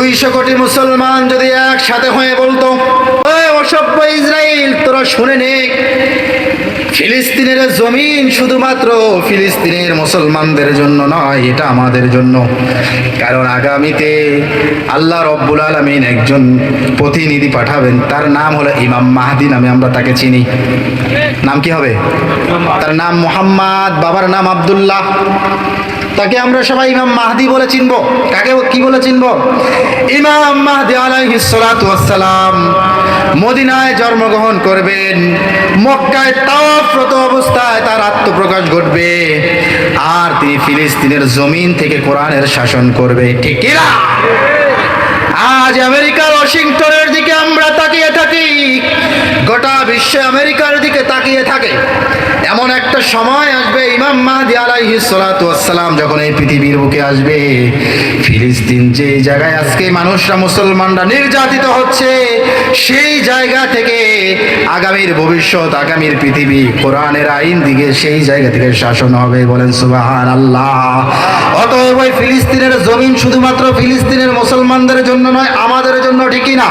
200 কোটি মুসলমান যদি একসাথে হয়ে বলতো, ওই অসভ্য ইসরায়েল, তোরা শুনে নে, ফিলিস্তিনের জমিন শুধুমাত্র ফিলিস্তিনের মুসলমানদের জন্য নয়, এটা আমাদের জন্য। কারণ আগামীতে আল্লাহ রব্বুল আলামিন একজন প্রতিনিধি পাঠাবেন, তার নাম হলো ইমাম মাহদি নামে আমরা তাকে চিনি। নাম কি হবে? তার নাম মুহাম্মদ, বাবার নাম আব্দুল্লাহ। তাকে আমরা সবাই ইমাম মাহদি বলে চিনব। কাকে কি বলে চিনব? ইমাম মাহদি আলাইহিস সালাতু ওয়াস সালাম মদিনায় জন্মগ্রহণ করবেন। মক্কায় তাওয়াফরত অবস্থায় তার আত্মপ্রকাশ ঘটবে, আর তিনি ফিলিস্তিনের জমিন থেকে কোরআনের শাসন করবে। ঠিক কি না? আজ আমেরিকার ওয়াশিংটনের দিকে আমরা তাকিয়ে থাকি, গোটা বিশ্ব আমেরিকার দিকে তাকিয়ে থাকে। এমন একটা সময় আসবে, ইমাম মাহদি আলাইহিস সালাতু ওয়াস সালাম যখন এই পৃথিবীর বুকে আসবে, ফিলিস্তিন যে জায়গায় আজকে মানুষরা, মুসলমানরা নির্যাতিত হচ্ছে, সেই জায়গা থেকে আগামীর ভবিষ্যৎ, আগামীর পৃথিবী কোরআনের আইন দিকে সেই জায়গা থেকে শাসন হবে। বলেন সুবহানাল্লাহ। অতএব ওই ফিলিস্তিনের জমিন শুধুমাত্র ফিলিস্তিনের মুসলমানদের জন্য নয়, আমাদের জন্য। ঠিকই না?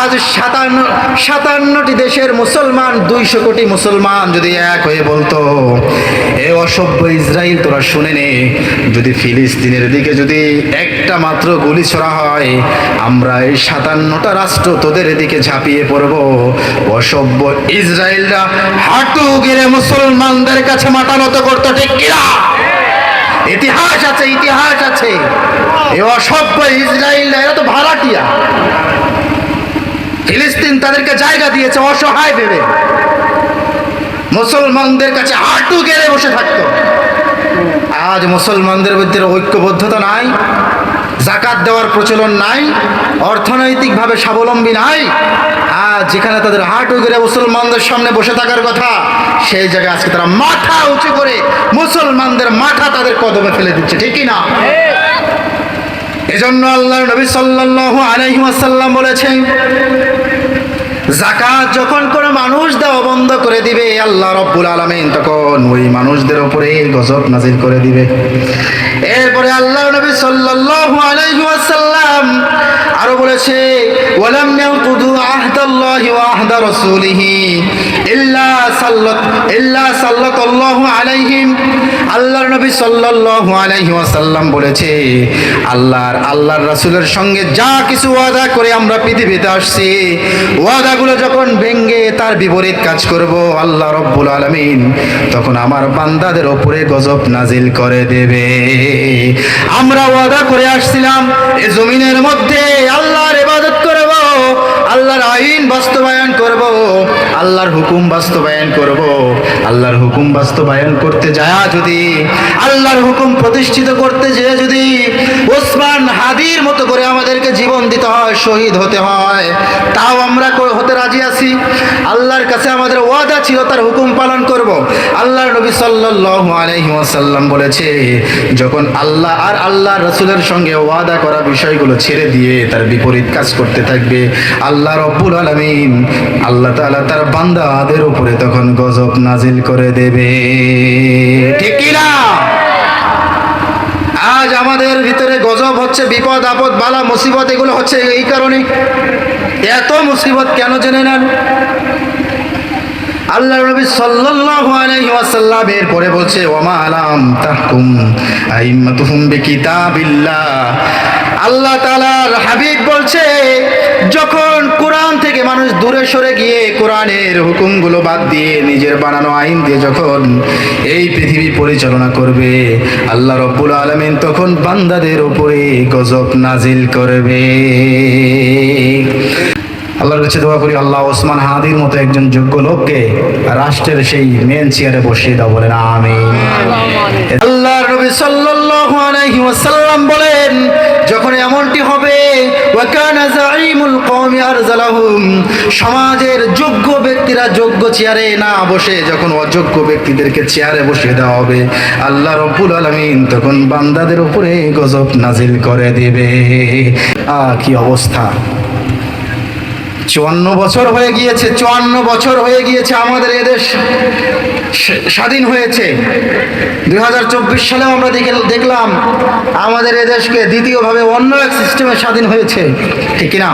আজ 57টি দেশের মুসলমান, 200 কোটি মুসলমান যদি এক হয়ে বলতো, এ অসভ্য ইসরায়েল, তোরা শুনে নে, যদি ফিলিস্তিনের দিকে যদি একটা মাত্র গুলি ছোড়া হয়, আমরা এই 57টা রাষ্ট্র তোদের দিকে ঝাঁপিয়ে পড়ব। অসভ্য ইসরায়েলরা হাঁটু গেড়ে মুসলমানদের কাছে মাথা নত করতো। ঠিক কিনা? ইতিহাস আছে, ইতিহাস আছে। এই অসভ্য ইসরায়েল, এরা তো ভাড়াটিয়া। ফিলিস্তিন তাদেরকে জায়গা দিয়েছে অসহায় ভেবে, মুসলমানদের কাছে হাঁটু গেড়ে বসে থাকতো। আজ মুসলমানদের মধ্যে ঐক্যবদ্ধতা নাই, যাকাত দেওয়ার প্রচলন নাই, অর্থনৈতিকভাবে স্বাবলম্বী নাই। আজ যেখানে তাদের হাঁটু গেড়ে মুসলমানদের সামনে বসে থাকার কথা, সেই জায়গায় আজকে তারা মাথা উঁচু করে মুসলমানদের মাথা তাদের কদমে ফেলে দিচ্ছে। ঠিক কি না? এজন্য আল্লাহর নবী সাল্লাল্লাহু আলাইহি ওয়াসাল্লাম বলেছেন, যাকাত যখন কোনো মানুষ দেওয়া বন্ধ করে দিবে, আল্লাহ রব্বুল আলামিন তখন ওই মানুষদের উপরে গজব নাজিল করে দিবে। এরপরে আল্লাহ নবী সাল্লাল্লাহু আলাইহি ওয়াসাল্লাম আরো বলেছে, ওয়ালাম ইয়াকুদু আহদাল্লাহি ওয়া আহদা রাসূলিহি ইল্লা সাল্লাল্লাহু আলাইহিম। আল্লাহর নবী সাল্লাল্লাহু আলাইহি ওয়াসাল্লাম বলেছে, আল্লাহর রাসূলের সঙ্গে যা কিছু ওয়াদা করে আমরা পৃথিবীতে আসছি, ওয়াদাগুলো যখন ভেঙে তার বিপরীত কাজ করব, আল্লাহ রব্বুল আলামিন তখন আমার বান্দাদের উপরে গজব নাজিল করে দেবে। আমরা ওয়াদা করে আসছিলাম এই জমিনের মধ্যে আল্লাহর ইবাদত করব, আল্লাহর আইন বাস্তবায়ন করব, আল্লাহর হুকুম বাস্তবায়ন করব। আল্লাহর হুকুম বাস্তবায়ন করতে যায়, যদি আল্লাহর হুকুম প্রতিষ্ঠিত করতে যেয়ে যদি ওসমান হাদির মতো করে আমাদেরকে জীবন দিতে হয়, শহীদ হতে হয়, তাও আমরা হতে রাজি আছি। আল্লাহর কাছে আমাদের ওয়াদা ছিল তার হুকুম পালন করব। আল্লাহর নবী সাল্লাল্লাহু আলাইহি ওয়াসাল্লাম বলেছে, যখন আল্লাহ আর আল্লাহর রাসূলের সঙ্গে ওয়াদা করা বিষয়গুলো ছেড়ে দিয়ে তার বিপরীত কাজ করতে থাকবে, আল্লাহ রব্বুল আলামিন, আল্লাহ তাআলা তার বান্দাদের উপরে তখন গজব নাজিল করে দেবে। ঠিক কি না? আজ আমাদের ভিতরে গজব হচ্ছে, বিপদ আপদ বালা মুসিবত, এগুলো হচ্ছে এই কারণে। এত মুসিবত কেন জেনে নেন? আল্লাহ নবী সাল্লাল্লাহু আলাইহি ওয়াসাল্লাম এরপরে বলছে, ওয়ামা আলাম তাহকুম আইম্মাতুহুম বিকিতাবিল্লাহ। আল্লাহ তাআলার হাবিব বলছে, যখন কোরআন থেকে মানুষ দূরে সরে গিয়ে কোরআনের হুকুমগুলো বাদ দিয়ে নিজের বানানো আইন দিয়ে যখন এই পৃথিবী পরিচালনা করবে, আল্লাহ রব্বুল আলামিন তখন বান্দাদের উপরে গজব নাজিল করবে। আল্লাহর কাছে দোয়া করি, আল্লাহ ওসমান হাদির মতো একজন যোগ্য লোককে রাষ্ট্রের সেই মেন চেয়ারে বসিয়ে দাও। বলেন আমিন। আল্লাহর নবী সাল্লাল্লাহু আলাইহি ওয়াসাল্লাম বলেন, যখন এমনটি হবে, ওয়া কানা যাঈমুল কওমি আরজালাহুম, সমাজের যোগ্য ব্যক্তিরা যোগ্য চেয়ারে না বসে যখন অযোগ্য ব্যক্তিদেরকে চেয়ারে বসিয়ে দেওয়া হবে, আল্লাহ রব্বুল আলামিন তখন বান্দাদের উপরে গজব নাজিল করে দিবে। কি অবস্থা! 54 বছর হয়ে গিয়েছে, 54 বছর হয়ে গিয়েছে আমাদের এদেশ স্বাধীন হয়েছে। 2024 সালেও আমরা দেখলাম আমাদের এদেশকে দ্বিতীয়ভাবে অন্য এক সিস্টেমে স্বাধীন হয়েছে, ঠিক কিনা?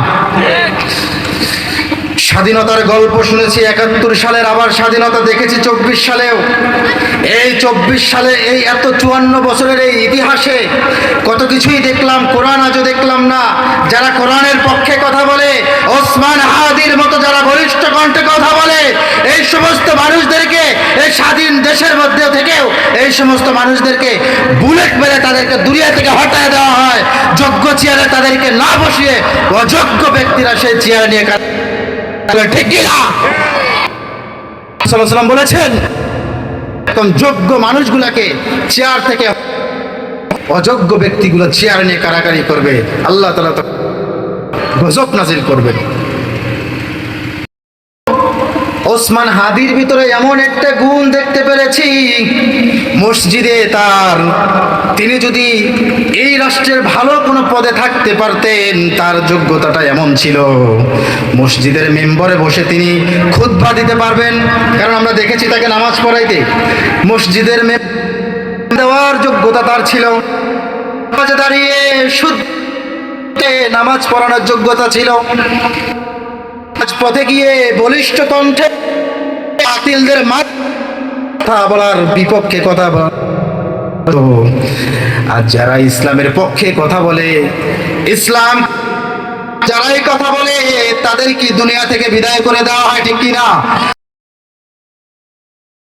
স্বাধীনতার গল্প শুনেছি 71 সালের, আবার স্বাধীনতা দেখেছি 24 সালেও। এই 24 সালে এই এত 54 বছরের এই ইতিহাসে কত কিছুই দেখলাম, কোরআন আজও দেখলাম না। যারা কোরআনের পক্ষে কথা বলে, ওসমান হাদির মতো যারা বলিষ্ঠ কণ্ঠে কথা বলে, এই সমস্ত মানুষদেরকে এই স্বাধীন দেশের মধ্যে থেকেও এই সমস্ত মানুষদেরকে বুলেট মেরে তাদেরকে দুনিয়া থেকে হটায় দেওয়া হয়। যোগ্য চেয়ারে তাদেরকে না বসিয়ে অযোগ্য ব্যক্তিরা সেই চেয়ারে নিয়ে ঠিক কিনা? সাল্লাল্লাহু আলাইহি ওয়াসাল্লাম বলেছেন এখন যোগ্য মানুষগুলাকে চেয়ার থেকে অযোগ্য ব্যক্তিগুলো চেয়ার নিয়ে কারাকারি করবে, আল্লাহ তাআলা গজব নাজিল করবেন। ওসমান হাদির ভিতরে এমন একটা গুণ দেখতে পেরেছি, মসজিদে তিনি যদি এই রাষ্ট্রের ভালো কোনো পদে থাকতে পারতেন, তার যোগ্যতাটা এমন ছিল মসজিদের মেম্বরে বসে তিনি খুতবা দিতে পারবেন। কারণ আমরা দেখেছি তাকে নামাজ পড়াইতে মসজিদের দেওয়ার যোগ্যতা তার ছিল, নামাজে দাঁড়িয়ে শুদ্ধ নামাজ পড়ানোর যোগ্যতা ছিল, পথে গিয়ে বলিষ্ঠ কণ্ঠে বাতিলদের কথা বলার বিপক্ষে কথা বলা। আর যারা ইসলামের পক্ষে কথা বলে, ইসলাম যারাই কথা বলে তাদেরকে দুনিয়া থেকে বিদায় করে দেওয়া হয়, ঠিক কিনা?